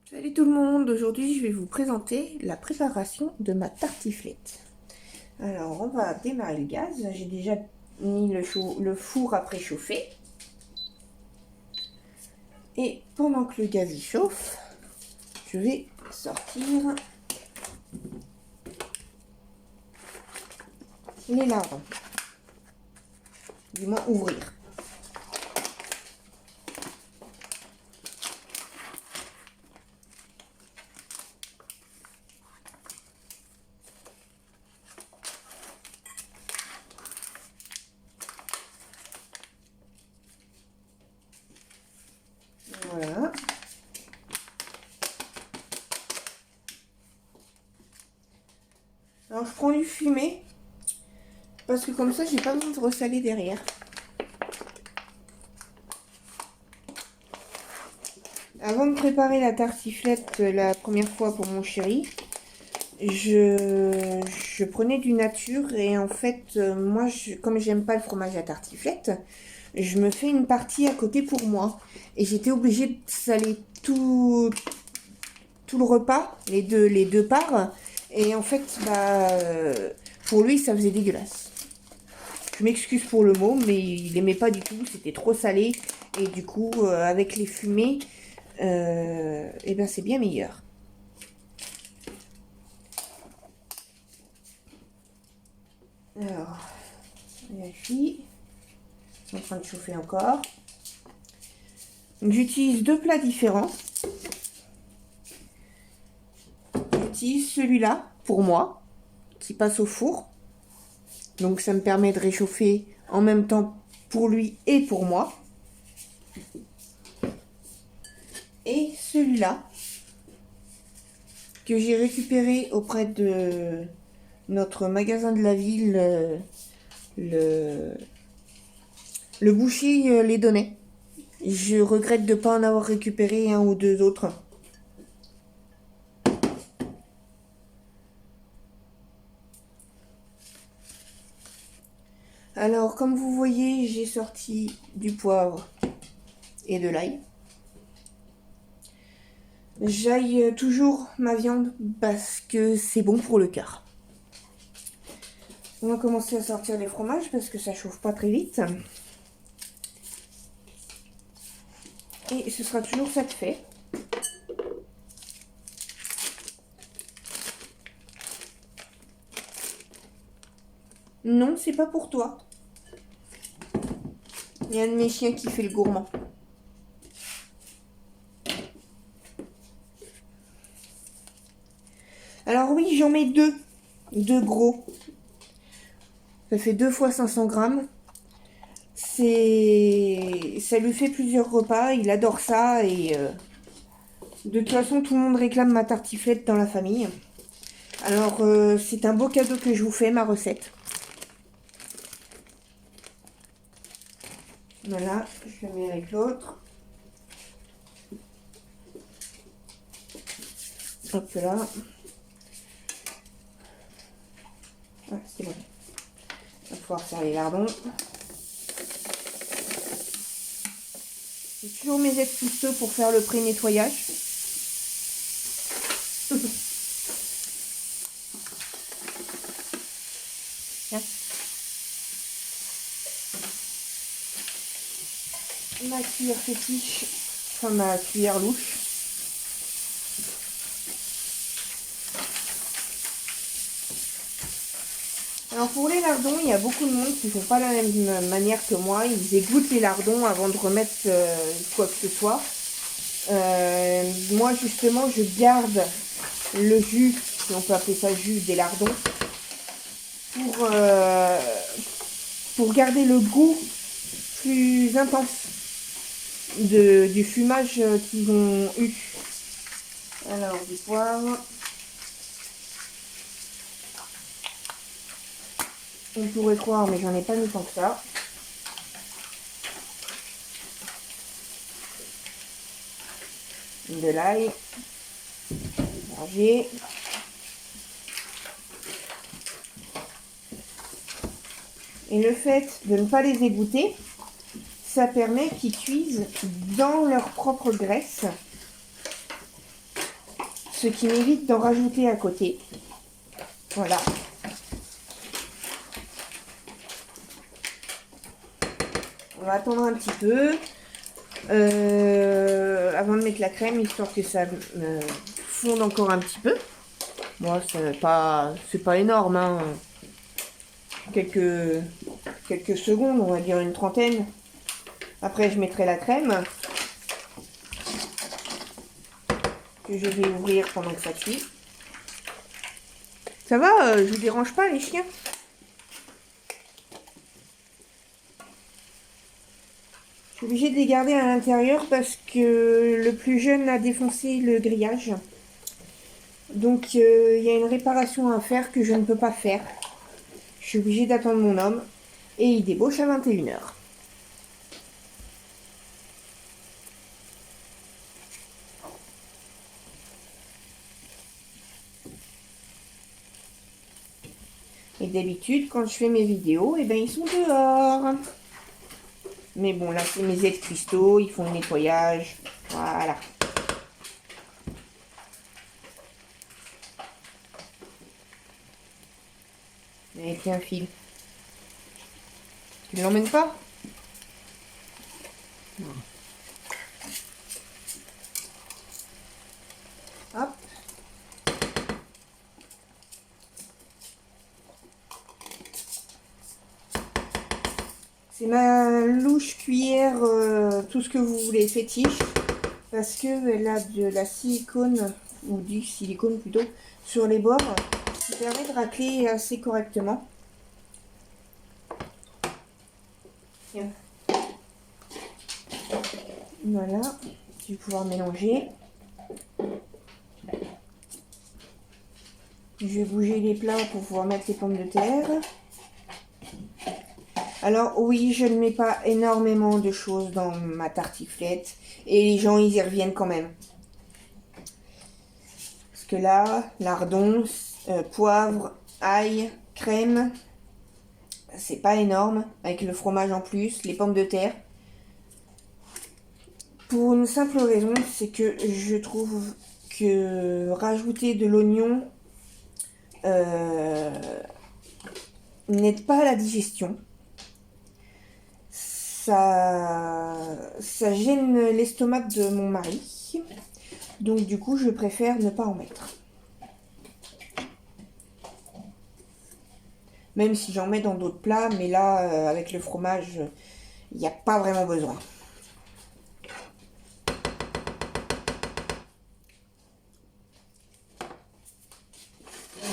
Salut tout le monde, aujourd'hui je vais vous présenter la préparation de ma tartiflette. Alors on va démarrer le gaz, j'ai déjà mis le four à préchauffer. Et pendant que le gaz y chauffe, je vais sortir les lardons, du moins ouvrir. Voilà. Alors je prends du fumé parce que comme ça j'ai pas besoin de ressaler derrière. Avant de préparer la tartiflette la première fois pour mon chéri, je prenais du nature et en fait moi comme j'aime pas le fromage à tartiflette, je me fais une partie à côté pour moi et j'étais obligée de saler tout le repas, les deux parts, et en fait pour lui ça faisait dégueulasse. Je m'excuse pour le mot, mais il aimait pas du tout, c'était trop salé et du coup avec les fumées et ben c'est bien meilleur. Alors, vérifie. C'est en train de chauffer encore. J'utilise deux plats différents. J'utilise celui-là pour moi, qui passe au four. Donc ça me permet de réchauffer en même temps pour lui et pour moi. Et celui-là, que j'ai récupéré auprès de notre magasin de la ville, le boucher les donnait. Je regrette de ne pas en avoir récupéré un ou deux autres. Alors, comme vous voyez, j'ai sorti du poivre et de l'ail. J'aille toujours ma viande parce que c'est bon pour le cœur. On va commencer à sortir les fromages parce que ça chauffe pas très vite. Et ce sera toujours ça de fait. Non, c'est pas pour toi. Il y a un de mes chiens qui fait le gourmand. Alors oui, j'en mets deux gros. Ça fait 2 fois 500 grammes. Ça lui fait plusieurs repas, il adore ça et de toute façon tout le monde réclame ma tartiflette dans la famille. Alors c'est un beau cadeau que je vous fais, ma recette. Voilà, je le mets avec l'autre. Hop là. Ah, c'est bon. On va pouvoir faire les lardons. J'ai toujours mes aides couteaux pour faire le pré-nettoyage. Tiens. Ma cuillère fétiche, enfin ma cuillère louche. Alors pour les lardons, il y a beaucoup de monde qui ne font pas la même manière que moi. Ils égouttent les lardons avant de remettre quoi que ce soit. Moi justement, je garde le jus, si on peut appeler ça jus, des lardons, pour garder le goût plus intense du fumage qu'ils ont eu. Alors du poivre. On pourrait croire, mais j'en ai pas mis tant que ça. De l'ail. Manger. Et le fait de ne pas les égoutter, ça permet qu'ils cuisent dans leur propre graisse ce qui m'évite d'en rajouter à côté. Voilà. On va attendre un petit peu avant de mettre la crème, histoire que ça fonde encore un petit peu. Moi, c'est pas énorme, hein. Quelques secondes, on va dire une trentaine. Après, je mettrai la crème que je vais ouvrir pendant que ça cuit. Ça va, je vous dérange pas les chiens? Je suis obligée de les garder à l'intérieur parce que le plus jeune a défoncé le grillage. Donc il y a une réparation à faire que je ne peux pas faire. Je suis obligée d'attendre mon homme et il débauche à 21 h. Et d'habitude, quand je fais mes vidéos, eh ben, ils sont dehors. Mais bon, là, c'est mes ex-cuistots, ils font le nettoyage. Voilà. Allez, tiens, file. Tu ne l'emmènes pas? Hop. C'est ma louche cuillère, tout ce que vous voulez, fétiche. Parce qu'elle a de la silicone, ou du silicone plutôt, sur les bords, qui permet de racler assez correctement. Tiens. Voilà, tu vas pouvoir mélanger. Je vais bouger les plats pour pouvoir mettre les pommes de terre. Alors oui, je ne mets pas énormément de choses dans ma tartiflette. Et les gens, ils y reviennent quand même. Parce que là, lardon, poivre, ail, crème, c'est pas énorme. Avec le fromage en plus, les pommes de terre. Pour une simple raison, c'est que je trouve que rajouter de l'oignon n'aide pas à la digestion. Ça gêne l'estomac de mon mari. Donc du coup, je préfère ne pas en mettre. Même si j'en mets dans d'autres plats, mais là, avec le fromage, il n'y a pas vraiment besoin.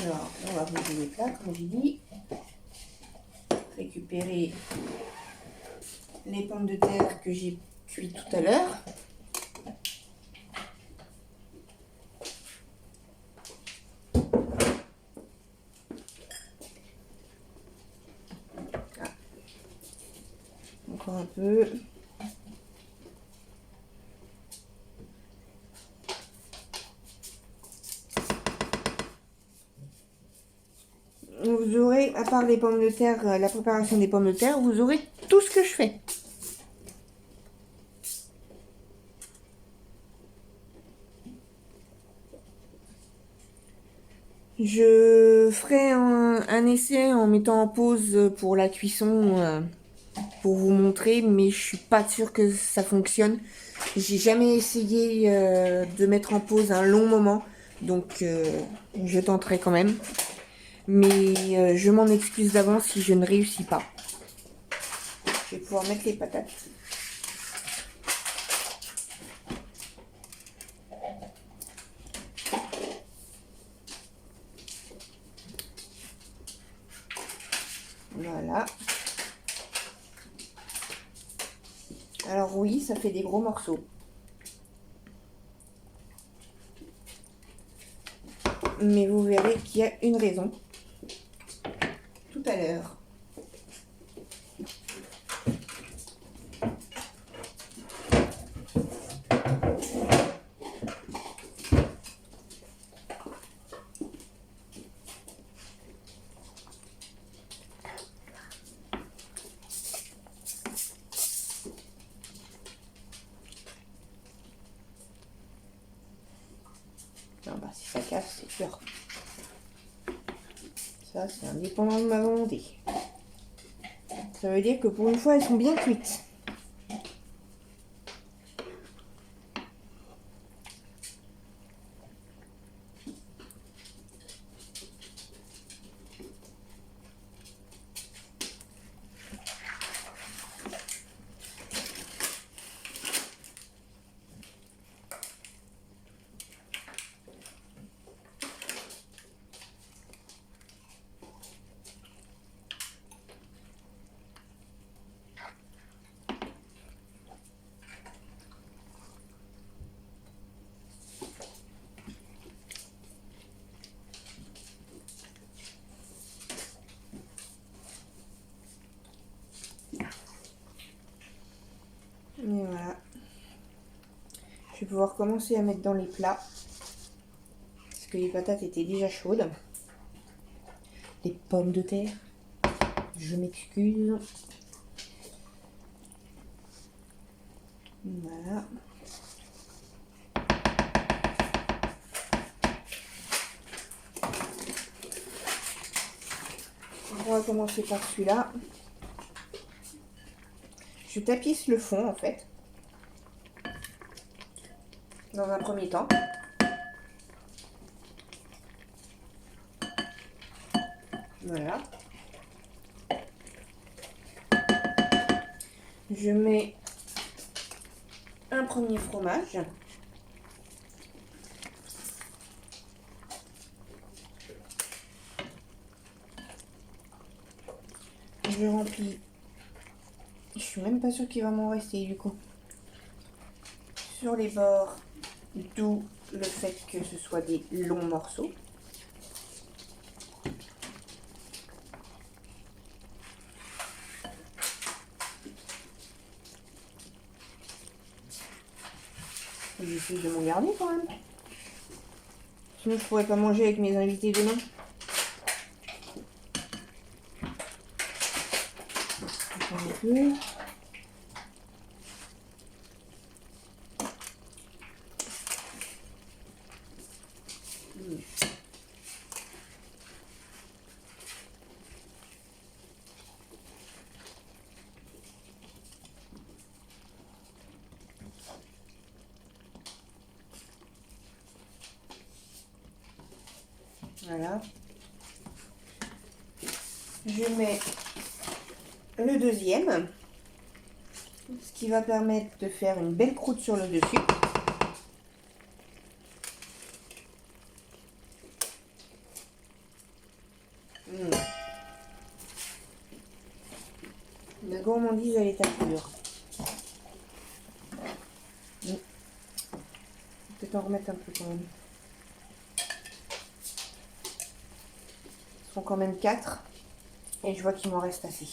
Alors, on va bouger les plats, comme j'ai dit. Récupérer les pommes de terre que j'ai cuit tout à l'heure. Encore un peu. Vous aurez, à part les pommes de terre, la préparation des pommes de terre, vous aurez tout ce que je fais. Je ferai un essai en mettant en pause pour la cuisson pour vous montrer, mais je suis pas sûre que ça fonctionne. J'ai jamais essayé de mettre en pause un long moment, donc je tenterai quand même. Mais je m'en excuse d'avance si je ne réussis pas. Je vais pouvoir mettre les patates. Voilà. Alors oui, ça fait des gros morceaux. Mais vous verrez qu'il y a une raison. Tout à l'heure. Ah bah, si ça casse, c'est sûr. Ça, c'est indépendant de ma volonté. Ça veut dire que pour une fois, elles sont bien cuites. Et voilà. Je vais pouvoir commencer à mettre dans les plats. Parce que les patates étaient déjà chaudes. Les pommes de terre. Je m'excuse. Voilà. On va commencer par celui-là. Je tapisse le fond en fait. Dans un premier temps. Voilà. Je mets un premier fromage. Je remplis. Je suis même pas sûre qu'il va m'en rester du coup. Sur les bords, d'où le fait que ce soit des longs morceaux. J'essaie de m'en garder quand même. Sinon je pourrais pas manger avec mes invités demain. Un peu. Voilà. Je mets le deuxième, ce qui va permettre de faire une belle croûte sur le dessus. La gourmandise à l'état pur. Peut-être en remettre un peu quand même. Ils sont quand même 4 et je vois qu'il m'en reste assez.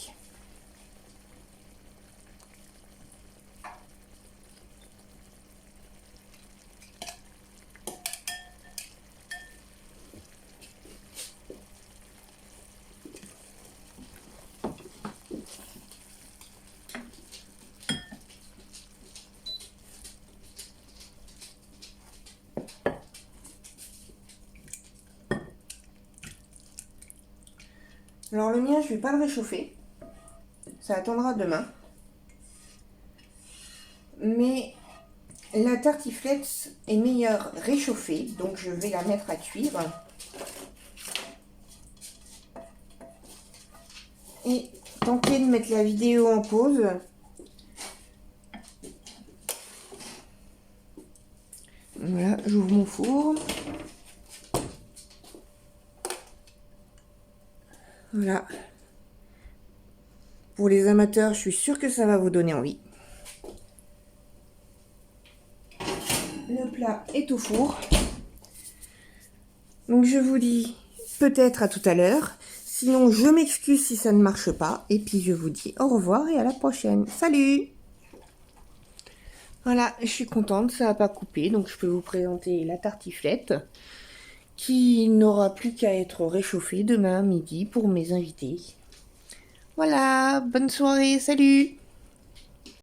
Alors le mien, je vais pas le réchauffer. Ça attendra demain. Mais la tartiflette est meilleure réchauffée, donc je vais la mettre à cuire. Et tenter de mettre la vidéo en pause. Voilà, j'ouvre mon four. Voilà. Pour les amateurs, je suis sûre que ça va vous donner envie. Le plat est au four. Donc je vous dis peut-être à tout à l'heure. Sinon, je m'excuse si ça ne marche pas. Et puis je vous dis au revoir et à la prochaine. Salut! Voilà, je suis contente, ça n'a pas coupé. Donc je peux vous présenter la tartiflette qui n'aura plus qu'à être réchauffée demain à midi pour mes invités. Voilà, bonne soirée, salut!